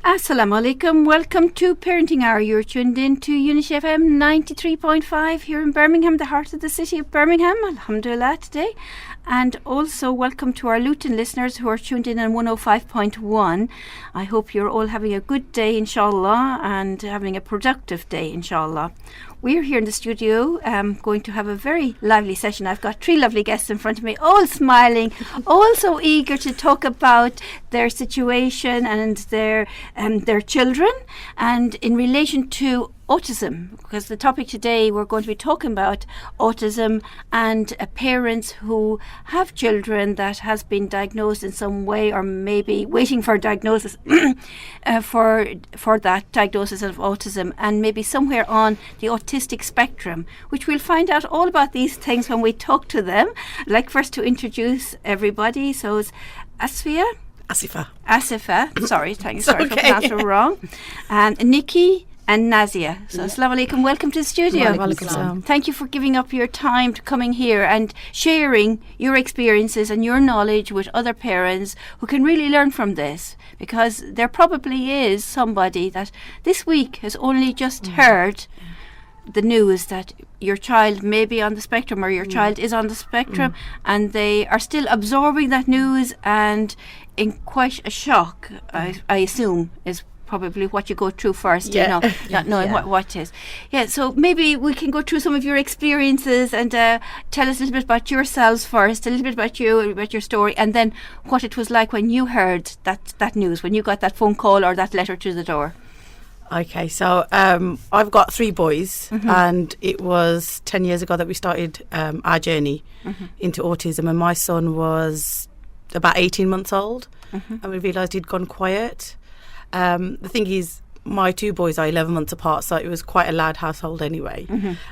Assalamu alaikum. Welcome to Parenting Hour. You're tuned in to Unity FM 93.5 here in Birmingham, the heart of the city of Birmingham. Alhamdulillah today. And also welcome to our Luton listeners who are tuned in on 105.1. I hope you're all having a good day, inshallah, and having a productive day, inshallah. We're here in the studio going to have a very lively session. I've got three lovely guests in front of me, all smiling, all so eager to talk about their situation and their children, and in relation to autism, because the topic today we're going to be talking about autism and parents who have children that has been diagnosed in some way, or maybe waiting for diagnosis for that diagnosis of autism, and maybe somewhere on the autistic spectrum, which we'll find out all about these things when we talk to them. I'd like first to introduce everybody. So it's Asifa. Sorry for pronouncing it wrong. And Nikki and Nazia. So Assalamu alaikum, welcome to the studio. Thank you for giving up your time to coming here and sharing your experiences and your knowledge with other parents who can really learn from this, because there probably is somebody that this week has only just heard the news that your child may be on the spectrum, or your child is on the spectrum, and they are still absorbing that news and in quite a shock, I assume, is probably what you go through first, not knowing what it is. Yeah, so maybe we can go through some of your experiences and tell us a little bit about yourselves first, a little bit about you, about your story, and then what it was like when you heard that news, when you got that phone call or that letter to the door. Okay, so I've got three boys, and it was 10 years ago that we started our journey into autism, and my son was about 18 months old, and we realised he'd gone quiet. The thing is, my two boys are 11 months apart, so it was quite a loud household anyway,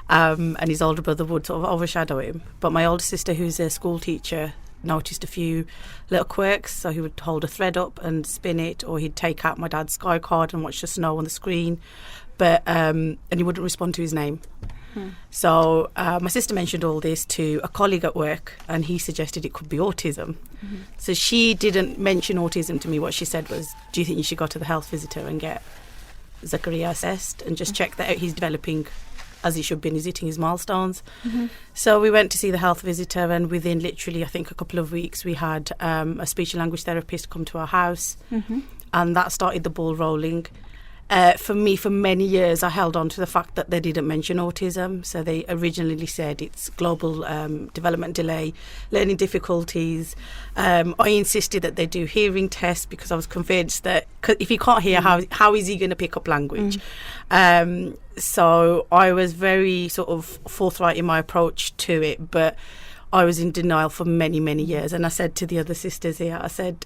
and his older brother would sort of overshadow him. But my older sister, who's a school teacher, noticed a few little quirks. So he would hold a thread up and spin it, or he'd take out my dad's Sky card and watch the snow on the screen, but and he wouldn't respond to his name. So my sister mentioned all this to a colleague at work, and he suggested it could be autism. So she didn't mention autism to me. What she said was, do you think you should go to the health visitor and get Zakaria assessed and just check that he's developing as he should be and he's hitting his milestones? So we went to see the health visitor, and within literally I think a couple of weeks we had a speech and language therapist come to our house, and that started the ball rolling. For me, for many years, I held on to the fact that they didn't mention autism. So they originally said it's global development delay, learning difficulties. I insisted that they do hearing tests, because I was convinced that if he can't hear, how is he going to pick up language? So I was very sort of forthright in my approach to it, but I was in denial for many, many years. And I said to the other sisters here, I said,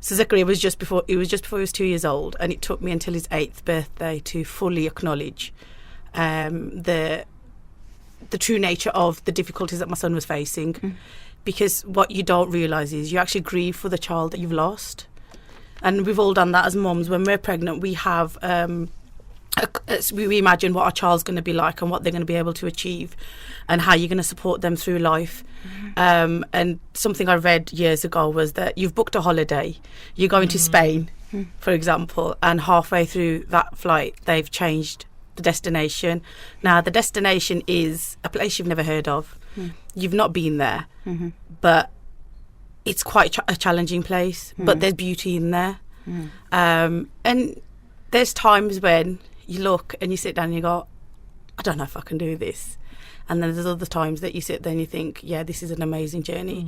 so Zakaria was just before he was 2 years old, and it took me until his 8th birthday to fully acknowledge the true nature of the difficulties that my son was facing. Because what you don't realise is you actually grieve for the child that you've lost. And we've all done that as mums. When we're pregnant, we have we imagine what our child's going to be like and what they're going to be able to achieve and how you're going to support them through life. And something I read years ago was that you've booked a holiday, you're going to Spain, for example, and halfway through that flight they've changed the destination. Now the destination is a place you've never heard of. You've not been there, but it's quite a challenging place, but there's beauty in there. And there's times when you look and you sit down and you go, I don't know if I can do this. And then there's other times that you sit there and you think, yeah, this is an amazing journey.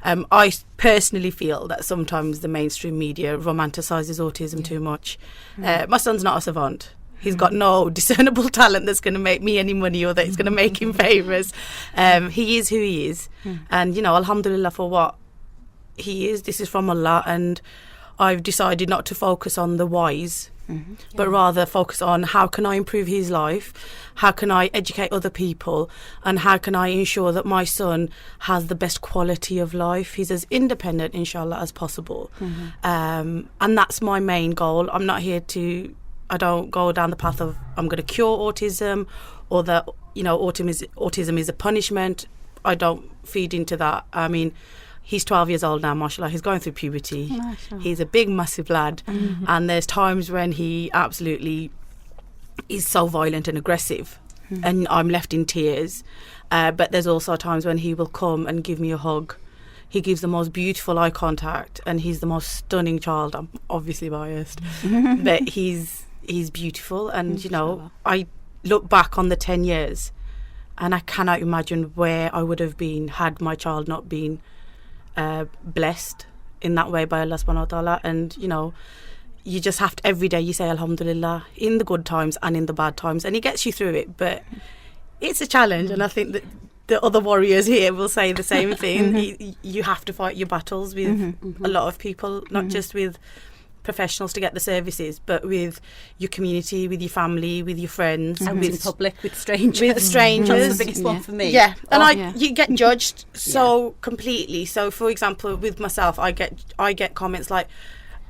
I personally feel that sometimes the mainstream media romanticises autism too much. My son's not a savant. He's got no discernible talent that's going to make me any money or that it's going to make him famous. He is who he is. And, alhamdulillah for what he is. This is from Allah. And I've decided not to focus on the whys, but rather focus on how can I improve his life, how can I educate other people, and how can I ensure that my son has the best quality of life. He's as independent, inshallah, as possible. And that's my main goal. I'm not here to, I don't go down the path of I'm going to cure autism, or that, autism is a punishment. I don't feed into that. I mean, he's 12 years old now, mashallah. He's going through puberty. Mashallah. He's a big, massive lad. And there's times when he absolutely is so violent and aggressive. And I'm left in tears. But there's also times when he will come and give me a hug. He gives the most beautiful eye contact, and he's the most stunning child. I'm obviously biased. But he's beautiful. And, you know, I look back on the 10 years and I cannot imagine where I would have been had my child not been blessed in that way by Allah subhanahu wa ta'ala. And, you know, you just have to, every day you say alhamdulillah in the good times and in the bad times, and he gets you through it. But it's a challenge, and I think that the other warriors here will say the same thing. You have to fight your battles with a lot of people, not just with professionals to get the services, but with your community, with your family, with your friends, and with public, with strangers. That's the biggest one for me. Yeah, and you get judged so completely. So, for example, with myself, I get comments like,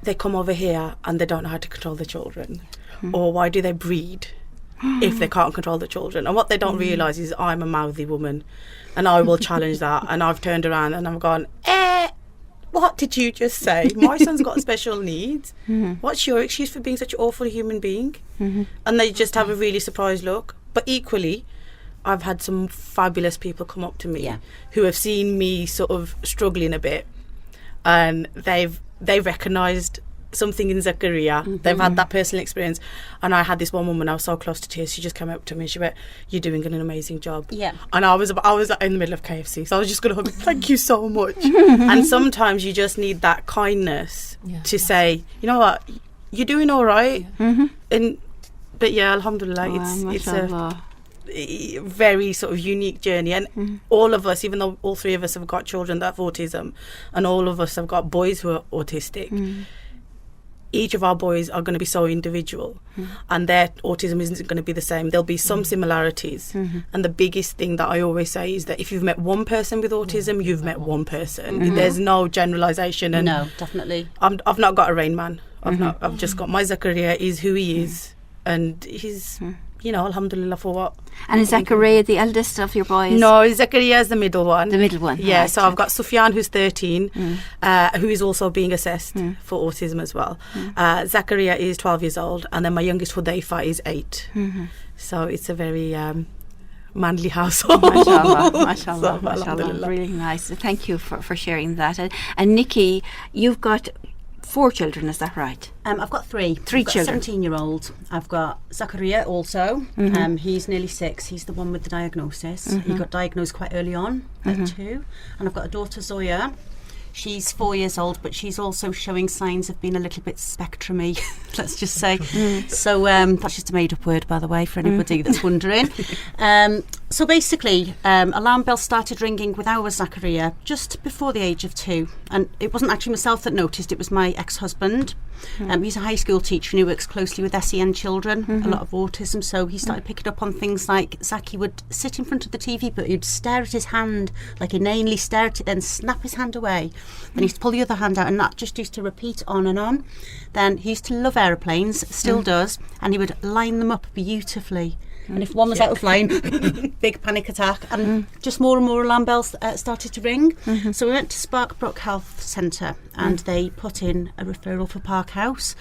they come over here and they don't know how to control the children, or why do they breed if they can't control the children? And what they don't realise is I'm a mouthy woman, and I will challenge that. And I've turned around and I've gone, what did you just say? My son's got special needs. What's your excuse for being such an awful human being? And they just have a really surprised look. But equally, I've had some fabulous people come up to me who have seen me sort of struggling a bit, and they've recognised something in Zakaria. They've had that personal experience. And I had this one woman, I was so close to tears, she just came up to me and she went, "You're doing an amazing job." And I was in the middle of KFC, so I was just going to hug, thank you so much. And sometimes you just need that kindness to say, you know what, you're doing all right. But yeah, alhamdulillah, it's a very sort of unique journey. And all of us, even though all three of us have got children that have autism, and all of us have got boys who are autistic, each of our boys are going to be so individual, and their autism isn't going to be the same. There'll be some similarities, and the biggest thing that I always say is that if you've met one person with autism, you've met one person. There's no generalisation. And no, definitely. I've not got a Rain Man. I've just got my Zakaria is who he is, and he's you know, alhamdulillah for what. And is Zakaria the eldest of your boys? No, Zakaria is the middle one. The middle one. Yeah, right. so I've got Sufyan, who's 13, who is also being assessed for autism as well. Zakaria is 12 years old, and then my youngest Hudayfa is 8. So it's a very manly household. Mashallah, So, mashallah. Really nice. Thank you for sharing that. And Nikki, you've got 4 children, is that right? I've got 3. Three children. 17-year-old. I've got Zakaria also. He's nearly 6. He's the one with the diagnosis. He got diagnosed quite early on at 2. And I've got a daughter, Zoya. She's 4 years old, but she's also showing signs of being a little bit spectrumy, let's just say. So that's just a made-up word, by the way, for anybody that's wondering. So basically, alarm bells started ringing with our Zakaria just before the age of 2. And it wasn't actually myself that noticed, it was my ex-husband. He's a high school teacher and he works closely with SEN children, a lot of autism. So he started picking up on things like Zaki would sit in front of the TV, but he'd stare at his hand, like inanely stare at it, then snap his hand away. Then he used to pull the other hand out, and that just used to repeat on and on. Then he used to love aeroplanes, still does, and he would line them up beautifully. And if one was out of line, big panic attack, and just more and more alarm bells started to ring. So we went to Sparkbrook Health Centre, and they put in a referral for Park House.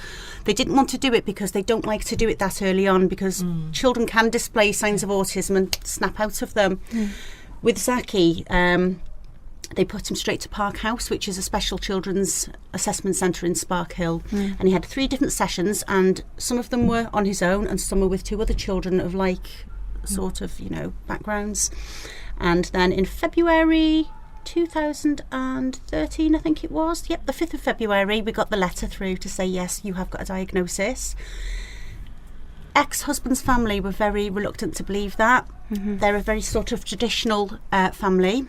They didn't want to do it because they don't like to do it that early on, because children can display signs of autism and snap out of them. With Zaki, they put him straight to Park House, which is a special children's assessment centre in Spark Hill. And he had 3 different sessions, and some of them were on his own and some were with 2 other children of like sort of, you know, backgrounds. And then in February 2013, I think it was, the 5th of February, we got the letter through to say, yes, you have got a diagnosis. Ex-husband's family were very reluctant to believe that. They're a very sort of traditional family,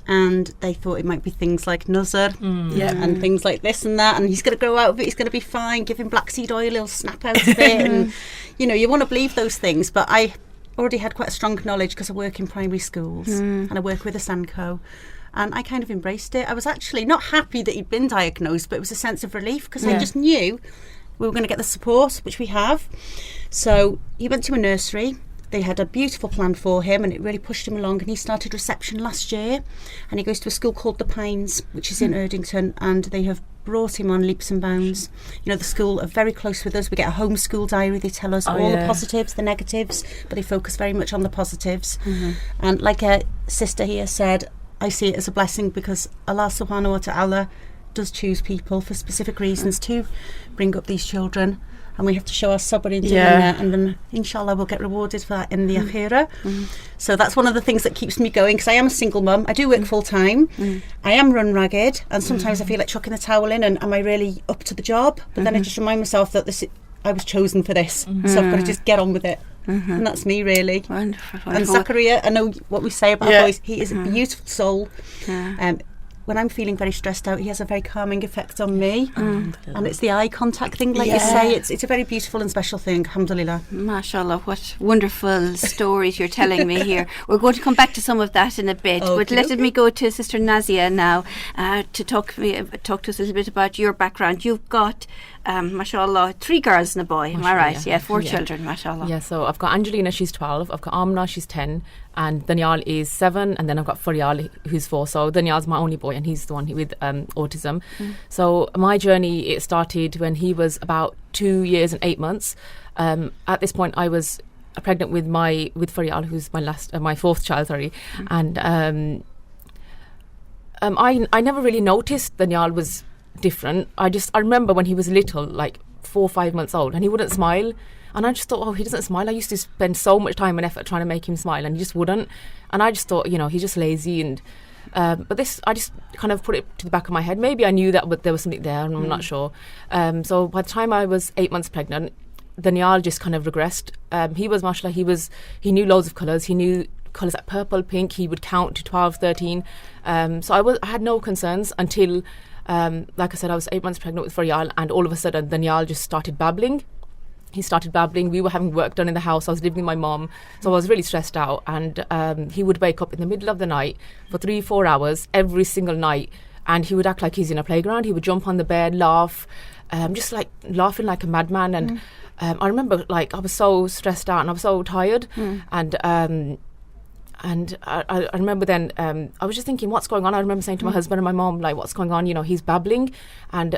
and they thought it might be things like Nazar and things like this and that, and he's going to grow out of it, he's going to be fine, give him black seed oil, he'll snap out of it. And you know, you want to believe those things, but I already had quite a strong knowledge because I work in primary schools and I work with a Sanko, and I kind of embraced it. I was actually not happy that he'd been diagnosed, but it was a sense of relief because I just knew we were going to get the support, which we have. So he went to a nursery, they had a beautiful plan for him, and it really pushed him along, and he started reception last year, and he goes to a school called The Pines, which is in Erdington, and they have brought him on leaps and bounds. You know, the school are very close with us. We get a homeschool diary. They tell us all the positives, the negatives, but they focus very much on the positives. And like a sister here said, I see it as a blessing, because Allah subhanahu wa ta'ala does choose people for specific reasons to bring up these children, and we have to show our sabr in doing that, and then inshallah we'll get rewarded for that in the akhirah. So that's one of the things that keeps me going, because I am a single mum. I do work full time. I am run ragged, and sometimes I feel like chucking the towel in, and am I really up to the job? But then I just remind myself that I was chosen for this, so I've got to just get on with it. And that's me, really. Wonderful. And Zachariah, I know what we say about boys. He is a beautiful soul. When I'm feeling very stressed out, he has a very calming effect on me. And it's the eye contact thing, like you say. It's a very beautiful and special thing, alhamdulillah. MashaAllah, what wonderful stories you're telling me here. We're going to come back to some of that in a bit, but let me go to Sister Nazia now to talk to us a little bit about your background. You've got, MashaAllah, 3 girls and a boy, am I right? Yeah, 4 children, MashaAllah. Yeah, so I've got Angelina, she's 12, I've got Amna, she's 10, and Daniel is 7, and then I've got Faryal, who's 4. So Daniel's my only boy, and he's the one with autism. So my journey, it started when he was about 2 years and 8 months. At this point, I was pregnant with Faryal, who's my 4th child, and I never really noticed Daniel was different. I remember when he was little, like 4 or 5 months old, and he wouldn't smile. And I just thought, oh, he doesn't smile. I used to spend so much time and effort trying to make him smile, and he just wouldn't. And I just thought, he's just lazy. And but this, I just kind of put it to the back of my head. Maybe I knew that there was something there, and I'm not sure. So by the time I was 8 months pregnant, Daniel just kind of regressed. He was, mashallah, he knew loads of colours. He knew colours like purple, pink. He would count to 12, 13. So I had no concerns until, like I said, I was 8 months pregnant with Faryal, and all of a sudden Daniel just started babbling. He started babbling. We were having work done in the house. I was living with my mom, so I was really stressed out. And he would wake up in the middle of the night for 3-4 hours every single night, and he would act like he's in a playground. He would jump on the bed, laugh, just like laughing like a madman. And I remember, like, I was so stressed out and I was so tired. And I remember then I was just thinking, what's going on? I remember saying to my husband and my mom, like, what's going on? He's babbling, and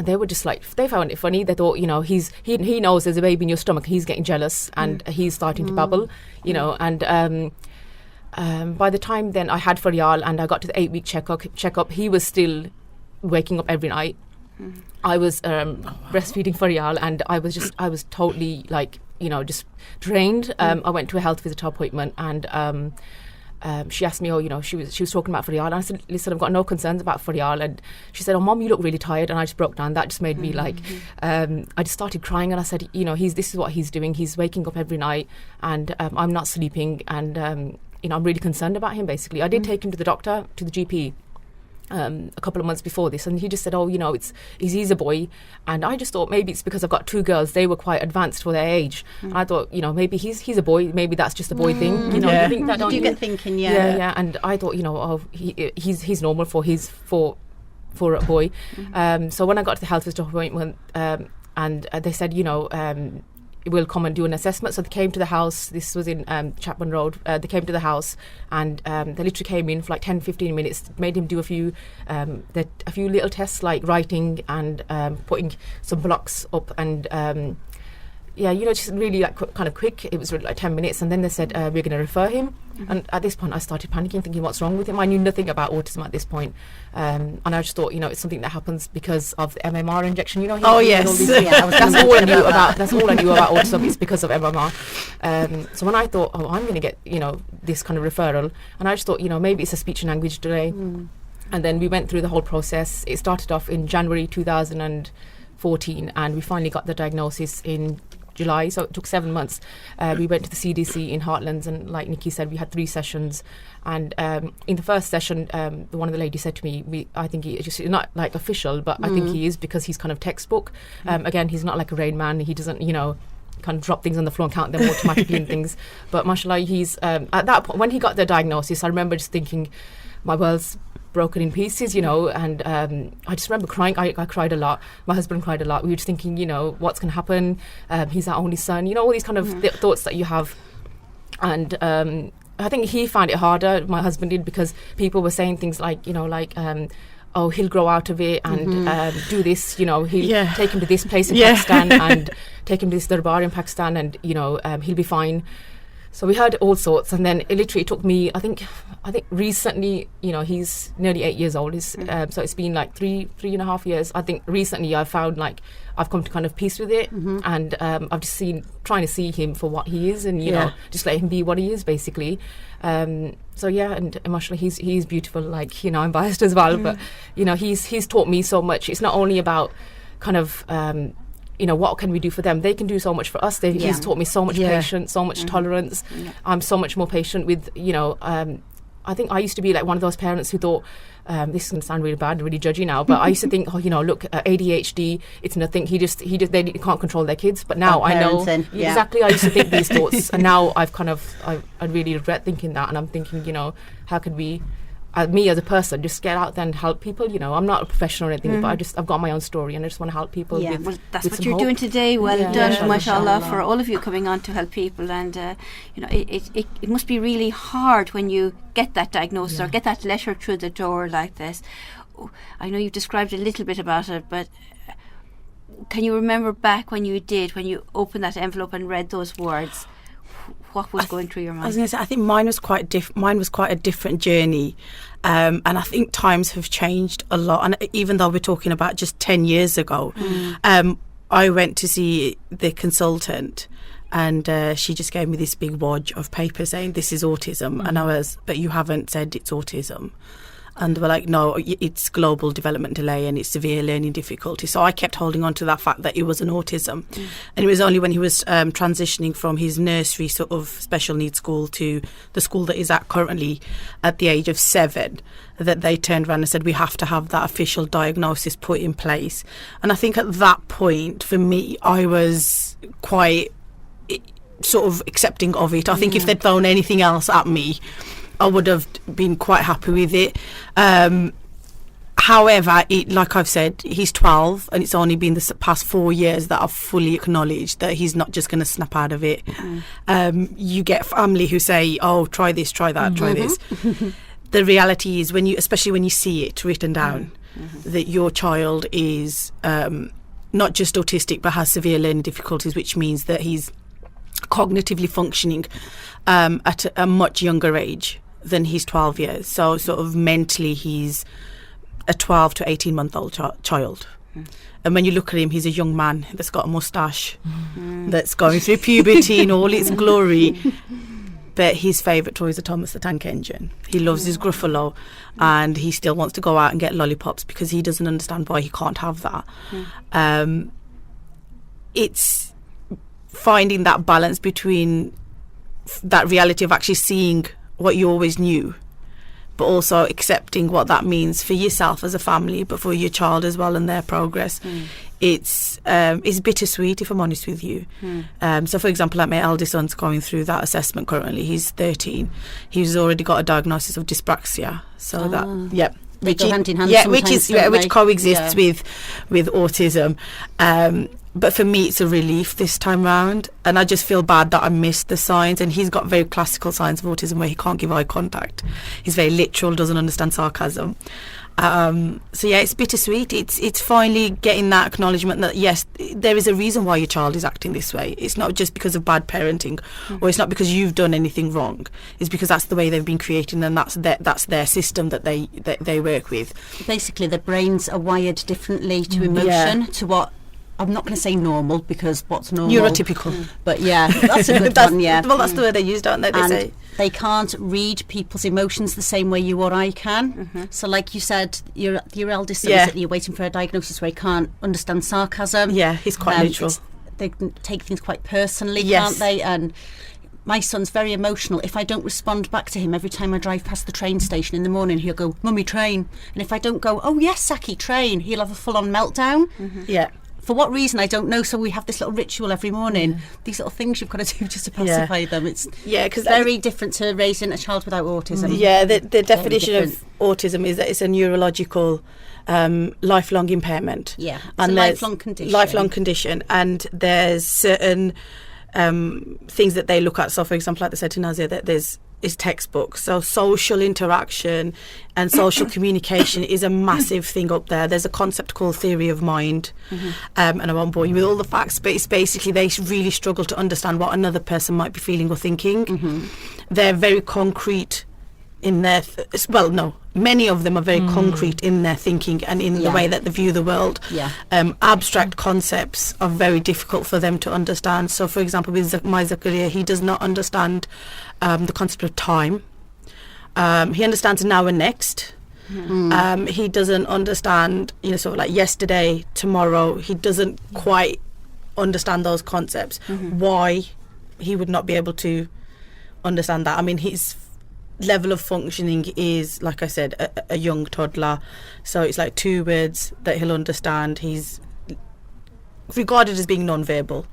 they were just like, they found it funny. They thought, he knows there's a baby in your stomach. He's getting jealous, and he's starting to babble, And by the time then I had Faryal and I got to the 8-week checkup, he was still waking up every night. I was breastfeeding Faryal, and I was totally like, just drained. I went to a health visitor appointment, and she asked me, she was talking about Faryal, and I said, listen, I've got no concerns about Faryal. And she said, oh, Mom, you look really tired. And I just broke down. That just made me like, I just started crying, and I said, this is what he's doing. He's waking up every night, and I'm not sleeping, and I'm really concerned about him, basically. I did take him to the doctor, to the GP, a couple of months before this, and he just said, he's a boy. And I just thought maybe it's because I've got 2 girls, they were quite advanced for their age. And I thought, maybe he's a boy, maybe that's just a boy thing. You think that, don't you? Get thinking, yeah. And I thought, he's normal for a boy. So when I got to the health visitor appointment, and they said, will come and do an assessment. So they came to the house. This was in Chapman Road. They came to the house, and they literally came in for like 10-15 minutes, made him do a few little tests like writing and putting some blocks up, and just really like kind of quick. It was really like 10 minutes, and then they said, we're going to refer him. And at this point I started panicking, thinking, what's wrong with him? I knew nothing about autism at this point. And I just thought, it's something that happens because of the MMR injection. Oh, yes. That's all I knew about. That's all I knew about autism. It's because of MMR. So when I thought, I'm going to get, this kind of referral, and I just thought, maybe it's a speech and language delay. And then we went through the whole process. It started off in January 2014, and we finally got the diagnosis in July, so it took 7 months. We went to the CDC in Heartlands, and like Nikki said, we had 3 sessions. And in the first session, one of the ladies said to me, I think he just not like official, but I think he is, because he's kind of textbook. Again, he's not like a Rain Man. He doesn't, kind of drop things on the floor and count them automatically and things. But mashallah, he's at that point when he got the diagnosis, I remember just thinking, my world's broken in pieces, and I just remember crying. I cried a lot. My husband cried a lot. We were just thinking, what's going to happen? He's our only son. All these kind of thoughts that you have. And I think he found it harder, my husband did, because people were saying things like, oh, he'll grow out of it and do this, he'll take him to this place in Pakistan and take him to this darbar in Pakistan and, he'll be fine. So we heard all sorts, and then it literally took me, I think recently, he's nearly 8 years old, so it's been like three and a half years. I think recently I've found like I've come to kind of peace with it, and I've just trying to see him for what he is, and just let him be what he is, basically. So and emotionally he's beautiful. Like, I'm biased as well, but he's taught me so much. It's not only about kind of what can we do for them? They can do so much for us. He's taught me so much patience, so much tolerance. I'm so much more patient with, I think I used to be like one of those parents who thought, this is going to sound really bad, really judgy now, but I used to think, look, ADHD, it's nothing. They can't control their kids. But now I know exactly. I used to think these thoughts, and now I really regret thinking that, and I'm thinking, how could we? Me as a person, just get out there and help people. I'm not a professional or anything, but I've got my own story, and I just want to help people. Well, that's what you're doing today. Well done, mashallah, for all of you coming on to help people. And it must be really hard when you get that diagnosis or get that letter through the door like this. I know you've described a little bit about it, but can you remember back when you opened that envelope and read those words? What was going through your mind? I was going to say, I think mine was quite a different journey, and I think times have changed a lot. And even though we're talking about just 10 years ago, I went to see the consultant, and she just gave me this big wad of paper saying, "This is autism," and but you haven't said it's autism. And they were like, no, it's global development delay and it's severe learning difficulty. So I kept holding on to that fact that it was an autism. And it was only when he was transitioning from his nursery sort of special needs school to the school that he's at currently at the age of 7 that they turned around and said, we have to have that official diagnosis put in place. And I think at that point, for me, I was quite sort of accepting of it. I think if they'd thrown anything else at me, I would have been quite happy with it. However, like I've said, he's 12 and it's only been the past 4 years that I've fully acknowledged that he's not just going to snap out of it. You get family who say, oh, try this, try that, try this. The reality is, especially when you see it written down, that your child is not just autistic but has severe learning difficulties, which means that he's cognitively functioning at a much younger age than he's 12 years. So sort of mentally he's a 12 to 18 month old child. And when you look at him, he's a young man that's got a moustache, that's going through puberty in all its glory. But his favourite toy is a Thomas the Tank Engine. He loves his Gruffalo, and he still wants to go out and get lollipops because he doesn't understand why he can't have that. It's finding that balance between that reality of actually seeing what you always knew, but also accepting what that means for yourself as a family, but for your child as well and their progress. It's bittersweet, if I'm honest with you. So for example, like my eldest son's going through that assessment currently. He's 13. He's already got a diagnosis of dyspraxia. So They go hand in hand which coexists with autism. But for me, it's a relief this time round, and I just feel bad that I missed the signs. And he's got very classical signs of autism where he can't give eye contact. He's very literal, doesn't understand sarcasm. So yeah, it's bittersweet. It's finally getting that acknowledgement that yes, there is a reason why your child is acting this way. It's not just because of bad parenting, or it's not because you've done anything wrong. It's because that's the way they've been created, and that's their system that they work with. Basically, their brains are wired differently to emotion, to what. I'm not going to say normal, because what's normal? Neurotypical. But yeah, that's a good one, yeah. Well, that's the word they use, don't they? They say they can't read people's emotions the same way you or I can. So like you said, your eldest son is that you're waiting for a diagnosis where he can't understand sarcasm. Yeah, he's quite neutral. They can take things quite personally, can't they? And my son's very emotional. If I don't respond back to him every time I drive past the train station in the morning, he'll go, "Mummy, train." And if I don't go, "Oh yes, Saki, train," he'll have a full-on meltdown. Yeah. For what reason, I don't know. So we have this little ritual every morning. These little things you've got to do just to pacify them. It's because very different to raising a child without autism. Yeah, the definition of autism is that it's a neurological lifelong impairment. Yeah, it's a lifelong condition. Lifelong condition, and there's certain things that they look at. So, for example, like they said to Nazia, that is textbooks. So social interaction and social communication is a massive thing up there. There's a concept called theory of mind, and I won't bore you with all the facts, but it's basically they really struggle to understand what another person might be feeling or thinking. They're very concrete in their many of them are very concrete in their thinking and in the way that they view the world. Abstract concepts are very difficult for them to understand. So, for example, with my Zakaria, he does not understand the concept of time. He understands now and next. He doesn't understand, sort of like yesterday, tomorrow. He doesn't quite understand those concepts. Why he would not be able to understand that? I mean, his level of functioning is, like I said, a young toddler. So it's like 2 words that he'll understand. He's regarded as being non-verbal.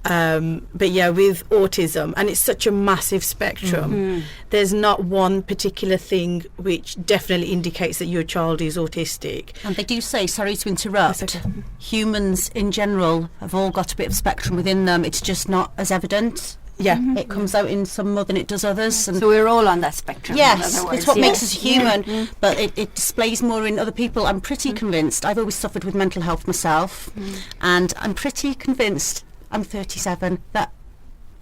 But yeah, with autism, and it's such a massive spectrum, there's not one particular thing which definitely indicates that your child is autistic. And they do say, sorry to interrupt, humans in general have all got a bit of spectrum within them. It's just not as evident. It comes out in some more than it does others. And so we're all on that spectrum. Yes, it's what makes us human, but it displays more in other people. I'm pretty convinced. I've always suffered with mental health myself, and I'm pretty convinced, I'm 37, that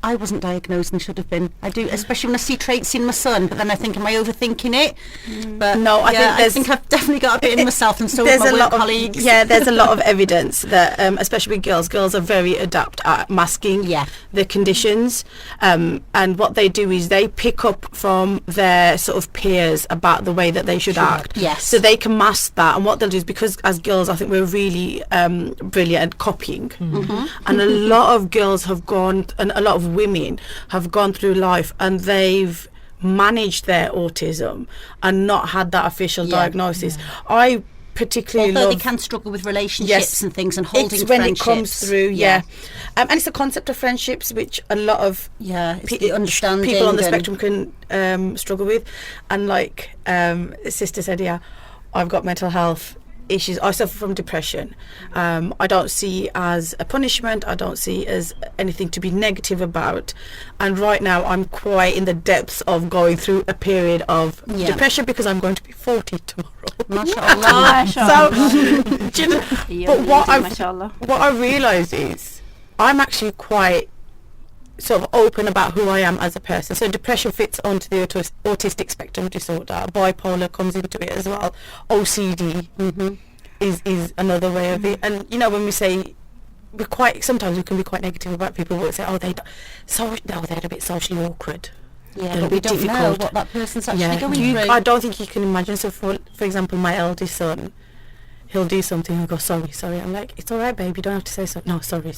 I wasn't diagnosed and should have been. I do, especially when I see traits in my son, but then I think, am I overthinking it? But no, I think I've definitely got a bit in myself, and so have my work colleagues. There's a lot of evidence that, especially with girls are very adept at masking the conditions, and what they do is they pick up from their sort of peers about the way that they should act. So they can mask that, and what they'll do is, because as girls, I think we're really brilliant at copying, and a lot of girls have gone, and a lot of women have gone through life and they've managed their autism and not had that official diagnosis. I particularly although they can struggle with relationships and things and holding it's when friendships. It comes through and it's the concept of friendships which a lot of people on the spectrum can struggle with. And like sister said, I've got mental health issues. I suffer from depression. I don't see as a punishment. I don't see as anything to be negative about. And right now I'm quite in the depths of going through a period of depression, because I'm going to be 40 tomorrow. MashaAllah. But what I realise is I'm actually quite sort of open about who I am as a person. So depression fits onto the autistic spectrum disorder. Bipolar comes into it as well. OCD is another way of it. And when we say sometimes we can be quite negative about people. We'll say, they're a bit socially awkward. But we don't know what that person's actually going through. I don't think you can imagine. So for example, my eldest son, he'll do something and go, sorry. I'm like, it's all right, babe, you don't have to say so. No, sorry.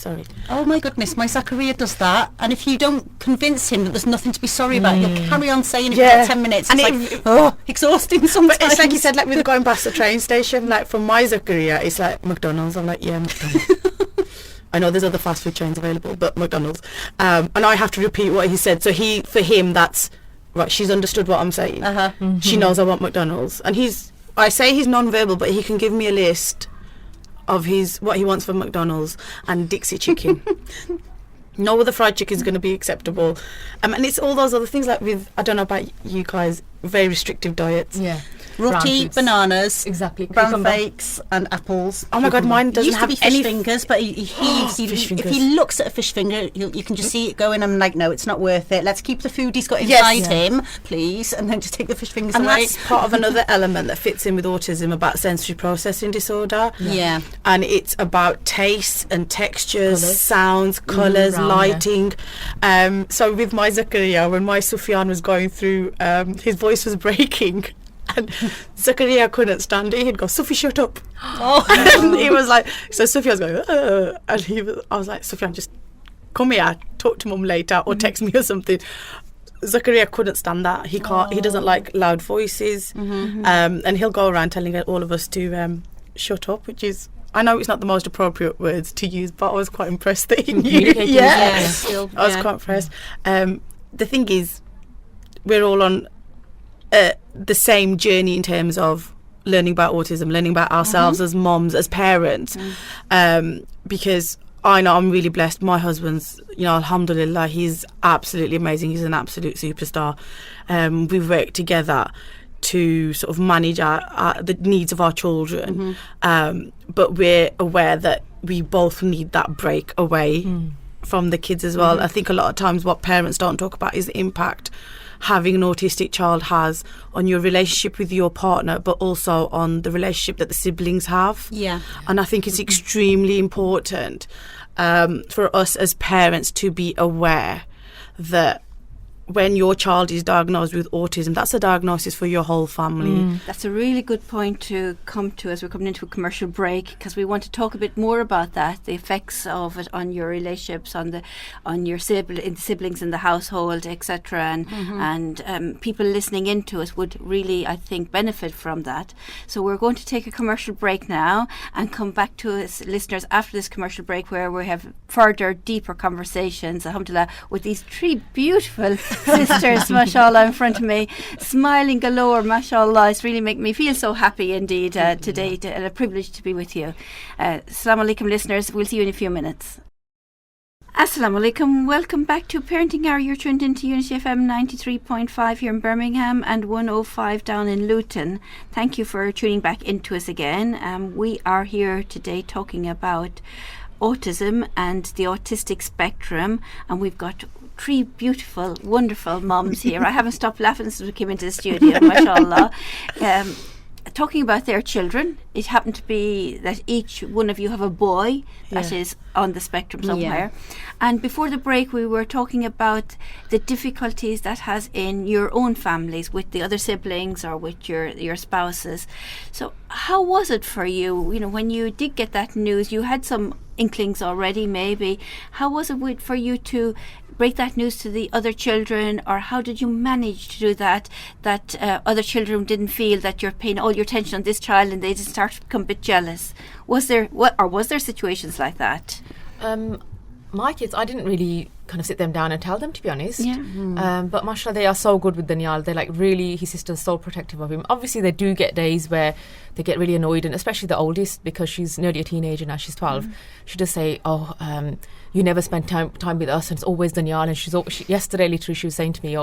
Oh my goodness, my Zakaria does that, and if you don't convince him that there's nothing to be sorry about, he'll carry on saying it for about 10 minutes. And it's exhausting sometimes. But it's like you said, like with going past the train station, like from my Zakaria, it's like McDonald's. I'm like, McDonald's. I know there's other fast food chains available, but McDonald's. And I have to repeat what he said. So for him, that's right. She's understood what I'm saying. She knows I want McDonald's, and I say he's non-verbal, but he can give me a list of what he wants for McDonald's and Dixie chicken. No other fried chicken is going to be acceptable. And it's all those other things, like with, I don't know about you guys, very restrictive diets. Roti, bananas, exactly, brown flakes, and apples. Oh my God, mine doesn't have have any any fingers, but if he looks at a fish finger, you can just see it going. I'm like, no, it's not worth it. Let's keep the food he's got inside him, please, and then just take the fish fingers away. And that's part of another element that fits in with autism about sensory processing disorder. And it's about tastes and textures, sounds, colours, lighting. So with my Zakaria, when my Sufyan was going through, his voice was breaking. And Zakaria couldn't stand it. He'd go, Sufi, shut up. And he was like, so Sufyan was going, and I was like, Sufyan, just come here, talk to mum later, or text me or something. Zakaria couldn't stand that. He doesn't like loud voices. And he'll go around telling all of us to shut up, which is, I know it's not the most appropriate words to use, but I was quite impressed that he knew. I was quite impressed. The thing is, we're all on the same journey in terms of learning about autism, learning about ourselves as moms, as parents, because I know I'm really blessed. My husband's, alhamdulillah, he's absolutely amazing. He's an absolute superstar. We've worked together to sort of manage the needs of our children. But we're aware that we both need that break away from the kids as well. I think a lot of times what parents don't talk about is the impact having an autistic child has on your relationship with your partner, but also on the relationship that the siblings have. Yeah. And I think it's extremely important for us as parents to be aware that when your child is diagnosed with autism, that's a diagnosis for your whole family. That's a really good point to come to as we're coming into a commercial break, because we want to talk a bit more about that, the effects of it on your relationships, on your siblings in the household, etc. And people listening into us would really, I think, benefit from that. So we're going to take a commercial break now and come back to us listeners after this commercial break, where we have further, deeper conversations, alhamdulillah, with these three beautiful sisters, mashallah, in front of me, smiling galore, mashallah. It's really making me feel so happy indeed today, and a privilege to be with you. Assalamu alaikum listeners, we'll see you in a few minutes. Assalamu alaikum, welcome back to Parenting Hour. You're tuned into Unity FM 93.5 here in Birmingham and 105 down in Luton. Thank you for tuning back into us again. We are here today talking about autism and the autistic spectrum, and we've got three beautiful, wonderful mums here. I haven't stopped laughing since we came into the studio, mashallah. Talking about their children. It happened to be that each one of you have a boy that is on the spectrum somewhere. And before the break, we were talking about the difficulties that has in your own families with the other siblings or with your spouses. So how was it for you? You know, when you did get that news, you had some inklings already maybe. How was it for you to break that news to the other children, or how did you manage to do that other children didn't feel that you're paying all your attention on this child and they just start to become a bit jealous? Was there situations like that? My kids, I didn't really kind of sit them down and tell them, to be honest. But mashallah, they are so good with Daniel. They're like really, his sister's so protective of him. Obviously they do get days where they get really annoyed, and especially the oldest, because she's nearly a teenager now, she's 12. She does say, you never spend time with us, and it's always Daniel. And yesterday literally she was saying to me,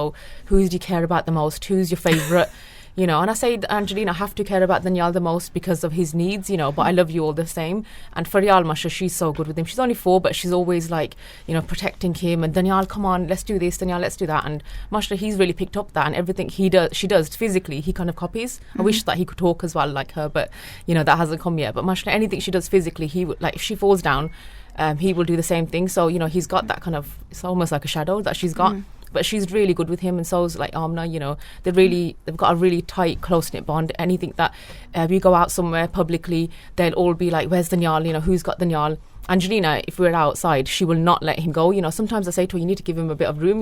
who do you care about the most, who's your favourite? And I say, Angelina, I have to care about Daniel the most because of his needs, but I love you all the same. And for Riyal, mashallah, she's so good with him. She's only 4, but she's always like, protecting him. And Daniel, come on, let's do this. Daniel, let's do that. And mashallah, he's really picked up that, and everything she does physically, he kind of copies. I wish that he could talk as well like her, but, that hasn't come yet. But mashallah, anything she does physically, he would, like, if she falls down, he will do the same thing. So, he's got that kind of, it's almost like a shadow that she's got. But she's really good with him, and so's like Amna, they've got a really tight, close-knit bond. Anything that we go out somewhere publicly, they'll all be like, where's Daniel? Who's got Daniel? Angelina, if we're outside, she will not let him go. Sometimes I say to her, you need to give him a bit of room,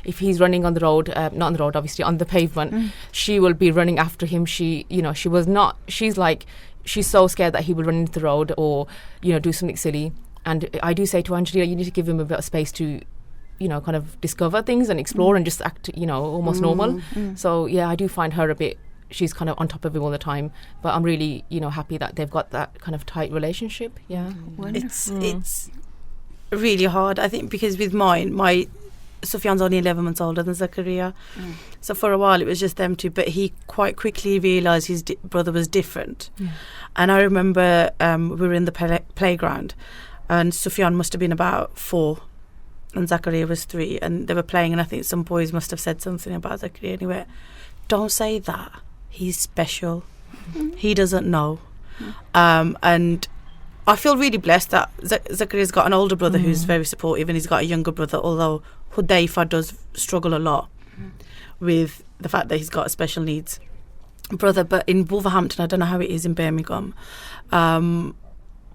If he's running on the road, not on the road, obviously, on the pavement, she will be running after him. She's so scared that he will run into the road or, do something silly. And I do say to Angelina, you need to give him a bit of space to, kind of discover things and explore and just act, almost normal. So, yeah, I do find her she's kind of on top of him all the time. But I'm really, happy that they've got that kind of tight relationship. Yeah. It's really hard, I think, because with my Sufyan's only 11 months older than Zakaria. So for a while it was just them two, but he quite quickly realised his brother was different. And I remember we were in the playground, and Sufyan must have been about 4 and Zakaria was 3, and they were playing, and I think some boys must have said something about Zakaria, and he went, don't say that, he's special, he doesn't know. And I feel really blessed that Zakaria's got an older brother who's very supportive, and he's got a younger brother, although Hudayfa does struggle a lot with the fact that he's got a special needs brother. But in Wolverhampton, I don't know how it is in Birmingham,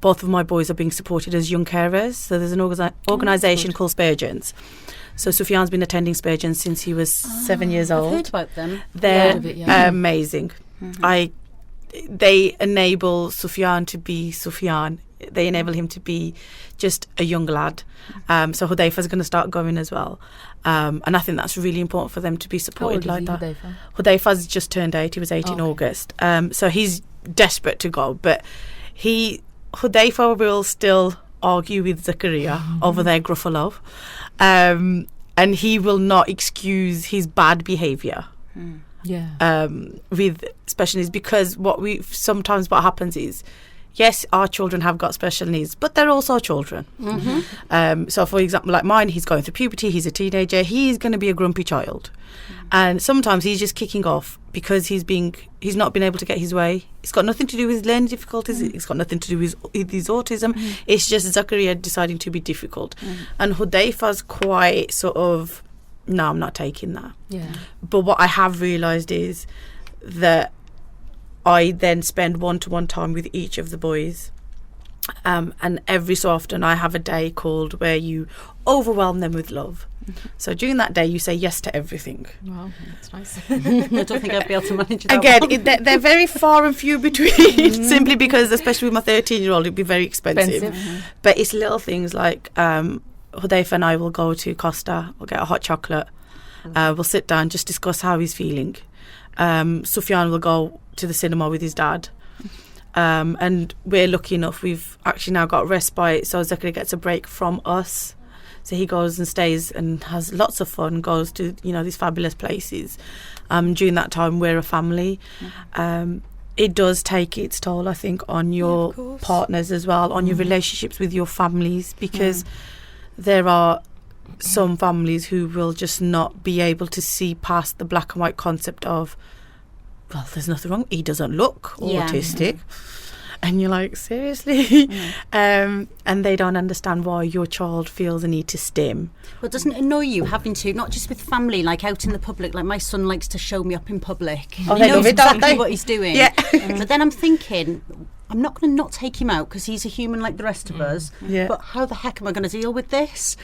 both of my boys are being supported as young carers. So there's an organisation called Spurgeons. So Sufyan's been attending Spurgeons since he was 7 years old. I've heard about them. They're amazing. They enable Sufyan to be Sufyan. They enable him to be just a young lad. So Hudayfa's going to start going as well. And I think that's really important for them to be supported like that. Hudayfa's just turned 8. He was 8 in August. So he's desperate to go. But Hudayfa will still argue with Zakaria over their gruffalo, and he will not excuse his bad behaviour. With special needs, because what happens is, yes, our children have got special needs, but they're also children. So for example, like mine, he's going through puberty, he's a teenager, he's going to be a grumpy child, and sometimes he's just kicking off because he's not been able to get his way. It's got nothing to do with his learning difficulties, it's got nothing to do with his autism, it's just Zakaria deciding to be difficult. And Hudayfa's quite sort of, no, I'm not taking that. But what I have realised is that I then spend one-to-one time with each of the boys, and every so often I have a day called where you overwhelm them with love. So during that day you say yes to everything. Wow, that's nice. I don't think I'd be able to manage that. Again, they're very far and few between, simply because, especially with my 13-year-old, it'd be very expensive. But it's little things like Hudayfa and I will go to Costa, we'll get a hot chocolate, we'll sit down, just discuss how he's feeling. Sufyan will go to the cinema with his dad, and we're lucky enough, we've actually now got respite, so Zakaria gets a break from us, so he goes and stays and has lots of fun, goes to these fabulous places. During that time we're a family. It does take its toll, I think, on your partners as well, on your relationships with your families, because there are some families who will just not be able to see past the black and white concept of, well, there's nothing wrong, he doesn't look autistic. And you're like, seriously? And they don't understand why your child feels a need to stim. Well, doesn't it annoy you having to, not just with family, like out in the public, like my son likes to show me up in public. Oh, he they knows love it, don't exactly they? what he's doing. Yeah. But then I'm thinking, I'm not going to not take him out because he's a human like the rest of us. But how the heck am I going to deal with this?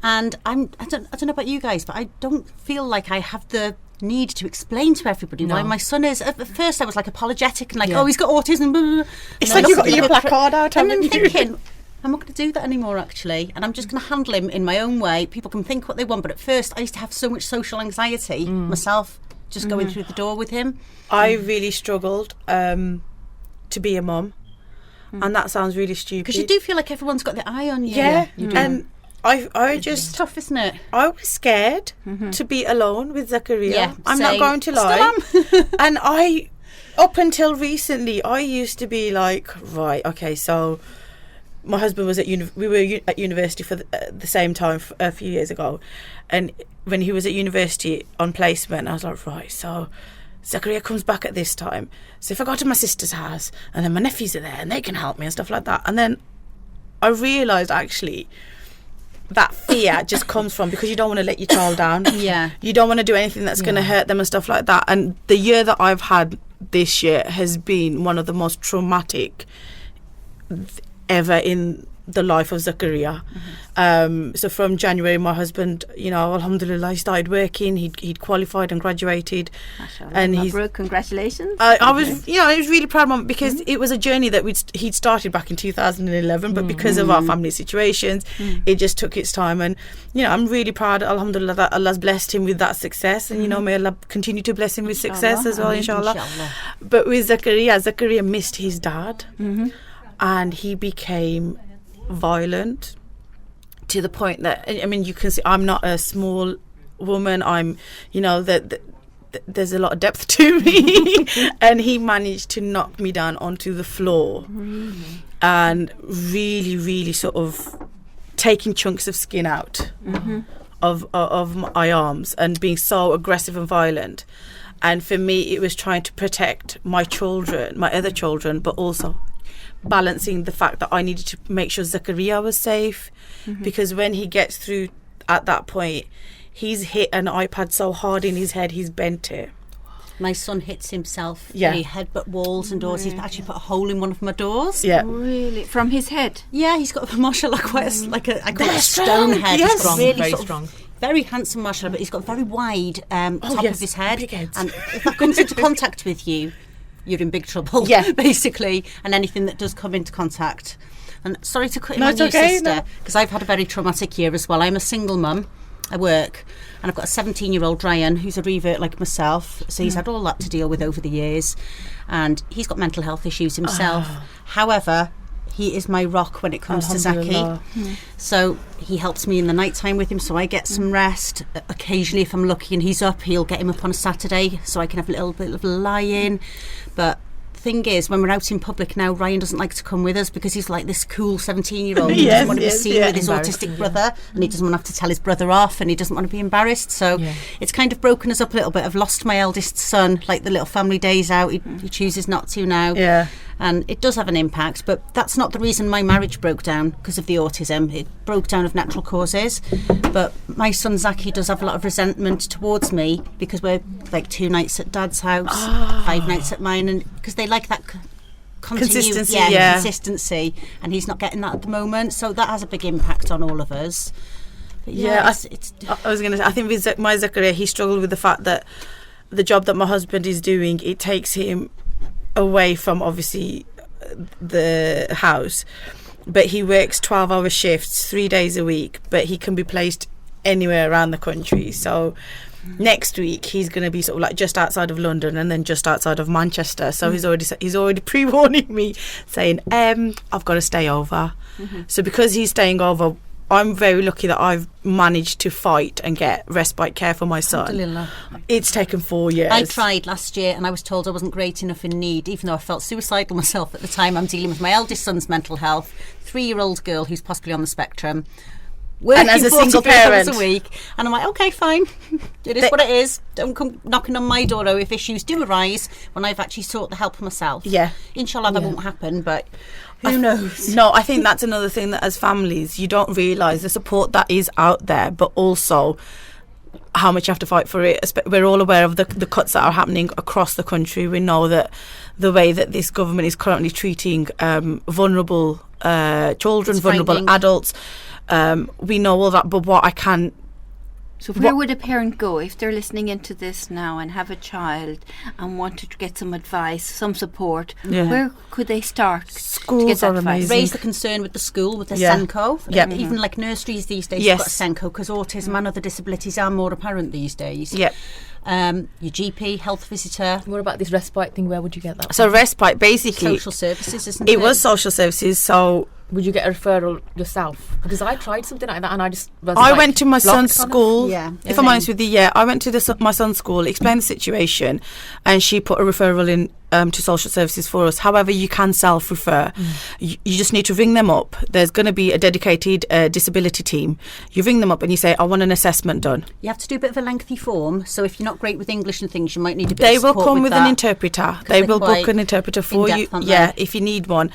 And I don't know about you guys, but I don't feel like I have the need to explain to everybody why my son is. At first I was like apologetic and like, oh, he's got autism. Blah, blah, blah. It's like you've got your placard out, and haven't I'm you? thinking, I'm not going to do that anymore, actually. And I'm just going to handle him in my own way. People can think what they want, but at first I used to have so much social anxiety myself, just going through the door with him. I really struggled to be a mum, and that sounds really stupid. Because you do feel like everyone's got their eye on you. Yeah, you do. And I just... It's tough, isn't it? I was scared to be alone with Zakaria. Yeah, I'm not going to lie. Still am. And up until recently, I used to be like, right, okay, so my husband was we were at university for the same time a few years ago, and when he was at university on placement, I was like, right, so Zakaria comes back at this time, so if I go to my sister's house and then my nephews are there and they can help me and stuff like that, and then I realised actually that fear just comes from because you don't want to let your child down. You don't want to do anything that's going to hurt them and stuff like that. And the year that I've had this year has been one of the most traumatic ever in the life of Zakaria. So from January, my husband, alhamdulillah, he started working. He'd qualified and graduated. And congratulations. I was, I was really proud of him because it was a journey that he'd started back in 2011, but because of our family situations, it just took its time. And, I'm really proud, alhamdulillah, that Allah's blessed him with that success. And, may Allah continue to bless him with success as well, inshallah. But with Zakaria missed his dad. And he became violent to the point that, you can see I'm not a small woman. I'm, there's a lot of depth to me. And he managed to knock me down onto the floor. And really, really sort of taking chunks of skin out of my arms and being so aggressive and violent. And for me, it was trying to protect my children, my other children, but also balancing the fact that I needed to make sure Zakaria was safe, because when he gets through at that point, he's hit an iPad so hard in his head he's bent it. My son hits himself. He headbutt walls and doors. He's actually put a hole in one of my doors. Really? From his head? Yeah, he's got mashallah quite I call it a stone head. Yes. Strong, really very strong. Very handsome mashallah, but he's got very wide top of his head. Big heads. And if that comes into contact with you, you're in big trouble, basically, and anything that does come into contact. And sorry to cut in on you, sister, because I've had a very traumatic year as well. I'm a single mum. I work, and I've got a 17-year-old Ryan who's a revert like myself, so he's had all that to deal with over the years, and he's got mental health issues himself. However, he is my rock when it comes to Zaki. Alhamdulillah. So he helps me in the night time with him, so I get some rest. Occasionally, if I'm lucky and he's up, he'll get him up on a Saturday, so I can have a little bit of a lie-in. But the thing is, when we're out in public now, Ryan doesn't like to come with us because he's like this cool 17-year-old. He doesn't want to be seen with his autistic brother, and he doesn't want to have to tell his brother off, and he doesn't want to be embarrassed. So it's kind of broken us up a little bit. I've lost my eldest son, like the little family days out. He chooses not to now. Yeah. And it does have an impact, but that's not the reason my marriage broke down, because of the autism. It broke down of natural causes. But my son Zaki does have a lot of resentment towards me because we're like 2 nights at Dad's house, 5 nights at mine, and because they like that Consistency, consistency, and he's not getting that at the moment. So that has a big impact on all of us. But I was going to say, I think with my Zakaria, he struggled with the fact that the job that my husband is doing, it takes him away from obviously the house, but he works 12-hour shifts 3 days a week, but he can be placed anywhere around the country. So next week he's going to be sort of like just outside of London and then just outside of Manchester. So he's already pre-warning me, saying I've got to stay over. So because he's staying over, I'm very lucky that I've managed to fight and get respite care for my son. It's taken 4 years. I tried last year and I was told I wasn't great enough in need, even though I felt suicidal myself at the time. I'm dealing with my eldest son's mental health, 3-year-old girl who's possibly on the spectrum, working and as a 40 single hours parent a week, and I'm like, okay, fine, it is what it is. Don't come knocking on my door if issues do arise when I've actually sought the help for myself. Inshallah that won't happen, but who knows? No, I think that's another thing, that as families you don't realise the support that is out there, but also how much you have to fight for it. We're all aware of the cuts that are happening across the country. We know that the way that this government is currently treating vulnerable children, vulnerable adults, we know all that. But what I can... So where would a parent go if they're listening into this now and have a child and want to get some advice, some support? Where could they start? Schools to get that are advice? amazing. Raise the concern with the school, with the Senko. Even like nurseries these days, you've got a Senko, because autism and other disabilities are more apparent these days. Your GP, health visitor. What about this respite thing? Where would you get that? So respite, basically... Social services, isn't it? It was social services, so... Would you get a referral yourself? Because I tried something like that and I just was I went to my son's school. If I'm honest with you, I went to my son's school, explained the situation, and she put a referral in to social services for us. However, you can self-refer. You just need to ring them up. There's going to be a dedicated disability team. You ring them up and you say, I want an assessment done. You have to do a bit of a lengthy form, so if you're not great with English and things, you might need a bit They of will support come with an that, interpreter. They will book an interpreter for you. Yeah, if you need one.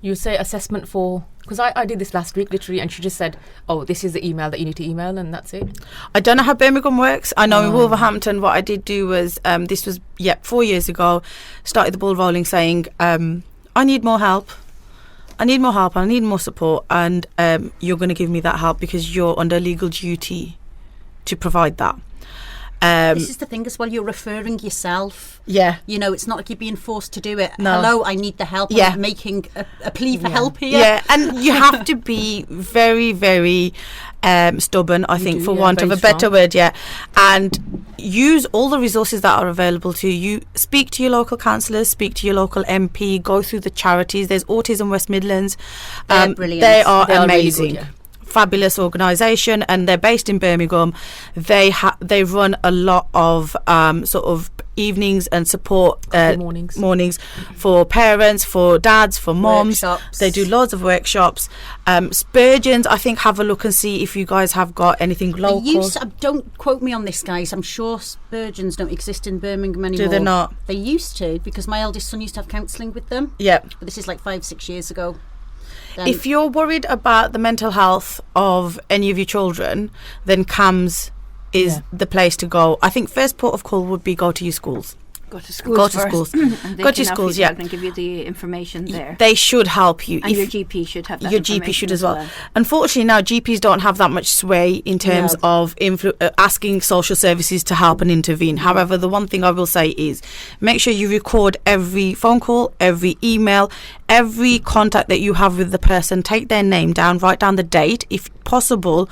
You say assessment for... Because I did this last week, literally, and she just said, oh, this is the email that you need to email, and that's it. I don't know how Birmingham works. I know in Wolverhampton, what I did do was, this was, 4 years ago, started the ball rolling saying, I need more help. I need more help, I need more support, and you're going to give me that help because you're under legal duty to provide that. This is the thing as well, you're referring yourself. You know, it's not like you're being forced to do it. No. Hello, I need the help. I'm making a plea for help here. And you have to be very, very stubborn, I think, for want of a better word, and use all the resources that are available to you. Speak to your local councillors, speak to your local MP, go through the charities. There's Autism West Midlands. They're brilliant. They are amazing. Really good, fabulous organisation, and they're based in Birmingham. They run a lot of sort of evenings and support mornings for parents, for dads, for mums. Workshops. They do loads of workshops. Spurgeon's, I think, have a look and see if you guys have got anything local. Don't quote me on this, guys. I'm sure Spurgeon's don't exist in Birmingham anymore. Do they not? They used to, because my eldest son used to have counselling with them. But this is like 5-6 years ago. If you're worried about the mental health of any of your children, then CAMS is the place to go. I think first port of call would be go to your schools. Go to schools. And go to schools, and give you the information there. They should help you. And your GP should have that. Your GP should as well. Unfortunately, now GPs don't have that much sway in terms of asking social services to help and intervene. However, the one thing I will say is make sure you record every phone call, every email, every contact that you have with the person. Take their name down, write down the date. If possible,